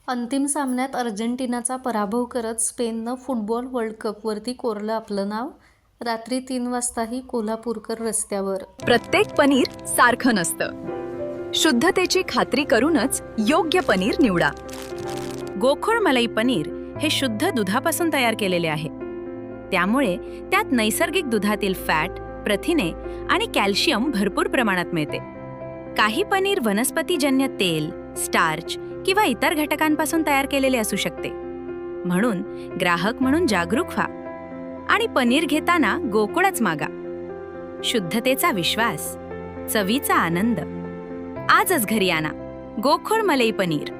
अंतिम सामन्यात अर्जेंटिनाचा पराभव करत स्पेननं फुटबॉल वर्ल्ड कपवरती कोरलं आपलं नाव. रात्री 3 वाजताही कोल्हापूरकर रस्त्यावर. प्रत्येक पनीर सारखं नसतं. शुद्धतेची खात्री करूनच योग्य पनीर निवडा. गोखूळ मलाई पनीर हे शुद्ध दुधापासून तयार केलेले आहे. त्यामुळे त्यात नैसर्गिक दुधातील फॅट, प्रथिने आणि कॅल्शियम भरपूर प्रमाणात मिळते. काही पनीर वनस्पतीजन्य तेल, स्टार्च किंवा इतर घटकांपासून तयार केलेले असू शकते. म्हणून ग्राहक म्हणून जागरूक व्हा आणि पनीर घेताना गोकुळच मागा. शुद्धतेचा विश्वास, चवीचा आनंद. आजच घरी आणा गोखूळ मलाई पनीर.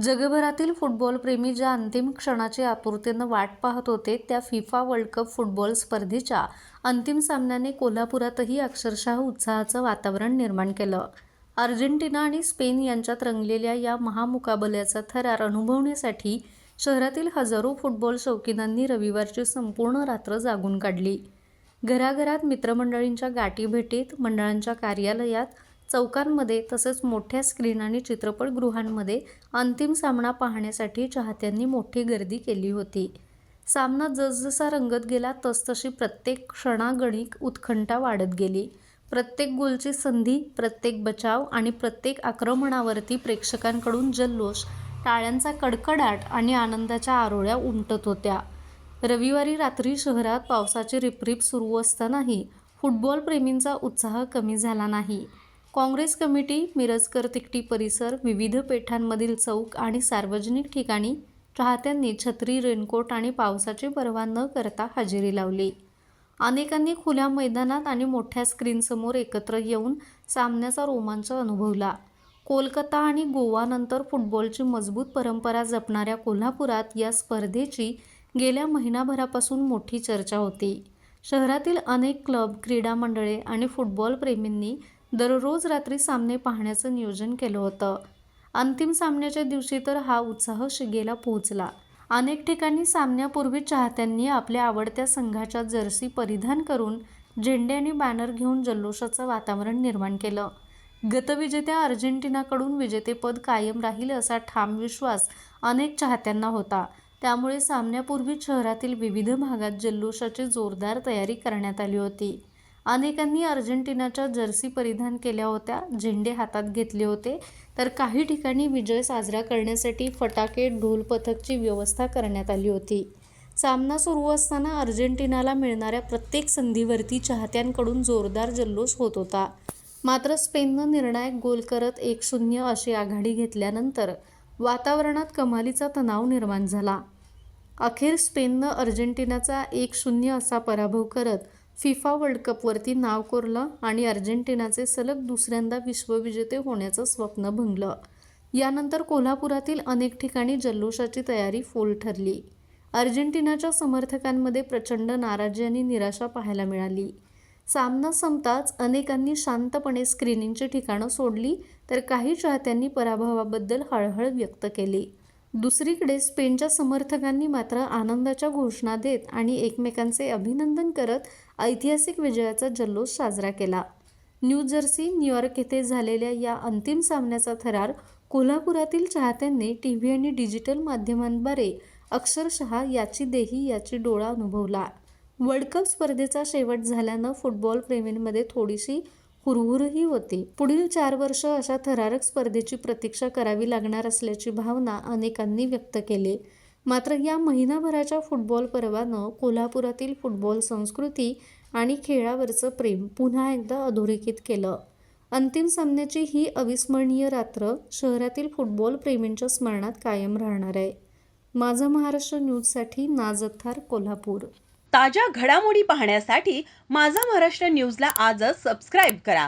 जगभरातील फुटबॉलप्रेमी ज्या अंतिम क्षणाची आतुरतेनं वाट पाहत होते, त्या फिफा वर्ल्ड कप फुटबॉल स्पर्धेच्या अंतिम सामन्याने कोल्हापुरातही अक्षरशः उत्साहाचं वातावरण निर्माण केलं. अर्जेंटिना आणि स्पेन यांच्यात रंगलेल्या या महामुकाबल्याचा थरार अनुभवण्यासाठी शहरातील हजारो फुटबॉल शौकीनांनी रविवारची संपूर्ण रात्र जागून काढली. घराघरात, मित्रमंडळींच्या गाठीभेटीत, मंडळांच्या कार्यालयात, चौकांमध्ये तसेच मोठ्या स्क्रीन आणि चित्रपटगृहांमध्ये अंतिम सामना पाहण्यासाठी चाहत्यांनी मोठी गर्दी केली होती. सामना जसजसा रंगत गेला तसतशी प्रत्येक क्षणागणिक उत्कंठा वाढत गेली. प्रत्येक गोलची संधी, प्रत्येक बचाव आणि प्रत्येक आक्रमणावरती प्रेक्षकांकडून जल्लोष, टाळ्यांचा कडकडाट आणि आनंदाच्या आरोळ्या उमटत होत्या. रविवारी रात्री शहरात पावसाची रिपरिप सुरू असतानाही फुटबॉलप्रेमींचा उत्साह कमी झाला नाही. काँग्रेस कमिटी, मिरजकर तिकटी परिसर, विविध पेठांमधील चौक आणि सार्वजनिक ठिकाणी चाहत्यांनी छत्री, रेनकोट आणि पावसाची पर्वा न करता हजेरी लावली. अनेकांनी खुल्या मैदानात आणि मोठ्या स्क्रीनसमोर एकत्र येऊन सामन्याचा रोमांच अनुभवला. कोलकाता आणि गोवानंतर फुटबॉलची मजबूत परंपरा जपणाऱ्या कोल्हापुरात या स्पर्धेची गेल्या महिनाभरापासून मोठी चर्चा होती. शहरातील अनेक क्लब, क्रीडा मंडळे आणि फुटबॉलप्रेमींनी दररोज रात्री सामने पाहण्याचं नियोजन केलं होतं. अंतिम सामन्याच्या दिवशी तर हा उत्साह शिगेला पोहोचला. अनेक ठिकाणी सामन्यापूर्वी चाहत्यांनी आपल्या आवडत्या संघाच्या जर्सी परिधान करून झेंडे आणि बॅनर घेऊन जल्लोषाचं वातावरण निर्माण केलं. गतविजेत्या अर्जेंटिनाकडून विजेतेपद कायम राहील असा ठाम विश्वास अनेक चाहत्यांना होता. त्यामुळे सामन्यापूर्वी शहरातील विविध भागात जल्लोषाची जोरदार तयारी करण्यात आली होती. अनेकांनी अर्जेंटिनाच्या जर्सी परिधान केल्या होत्या, झेंडे हातात घेतले होते, तर काही ठिकाणी विजय साजरा करण्यासाठी फटाके, ढोल पथकची व्यवस्था करण्यात आली होती. सामना सुरू असताना अर्जेंटिनाला मिळणाऱ्या प्रत्येक संधीवरती चाहत्यांकडून जोरदार जल्लोष होत होता. मात्र स्पेननं निर्णायक गोल करत 1-0 अशी आघाडी घेतल्यानंतर वातावरणात कमालीचा तणाव निर्माण झाला. अखेर स्पेननं अर्जेंटिनाचा 1-0 असा पराभव करत फिफा वर्ल्ड कपवरती नाव कोरलं आणि अर्जेंटिनाचे सलग दुसऱ्यांदा विश्वविजेते होण्याचं स्वप्न भंगलं. यानंतर कोल्हापुरातील अनेक ठिकाणी जल्लोषाची तयारी फोल ठरली. अर्जेंटिनाच्या समर्थकांमध्ये प्रचंड नाराजी आणि निराशा पाहायला मिळाली. सामना संपताच अनेकांनी शांतपणे स्क्रीनिंगची ठिकाणं सोडली, तर काही चाहत्यांनी पराभवाबद्दल हळहळ व्यक्त केली. दुसरीकडे स्पेनच्या समर्थकांनी मात्र आनंदाच्या घोषणा देत आणि एकमेकांचे अभिनंदन करत ऐतिहासिक विजयाचा जल्लोष साजरा केला. न्यू जर्सी, न्यूयॉर्क येथे झालेल्या या अंतिम सामन्याचा थरार कोल्हापुरातील चाहत्यांनी टीव्ही आणि डिजिटल माध्यमांद्वारे अक्षरशः याची देही याची डोळा अनुभवला. वर्ल्ड कप स्पर्धेचा शेवट झाल्यानं फुटबॉल प्रेमींमध्ये थोडीशी हुरहुरही होती. पुढील 4 वर्ष अशा थरारक स्पर्धेची प्रतीक्षा करावी लागणार असल्याची भावना अनेकांनी व्यक्त केली. मात्र या महिनाभराच्या फुटबॉल पर्वानं कोल्हापुरातील फुटबॉल संस्कृती आणि खेळावरचं प्रेम पुन्हा एकदा अधोरेखित केलं. अंतिम सामन्याची ही अविस्मरणीय रात्र शहरातील फुटबॉल प्रेमींच्या स्मरणात कायम राहणार आहे. माझा महाराष्ट्र न्यूजसाठी नाज अत्तार, कोल्हापूर. ताज्या घडामोडी पाहण्यासाठी माझा महाराष्ट्र न्यूजला आजच सबस्क्राईब करा.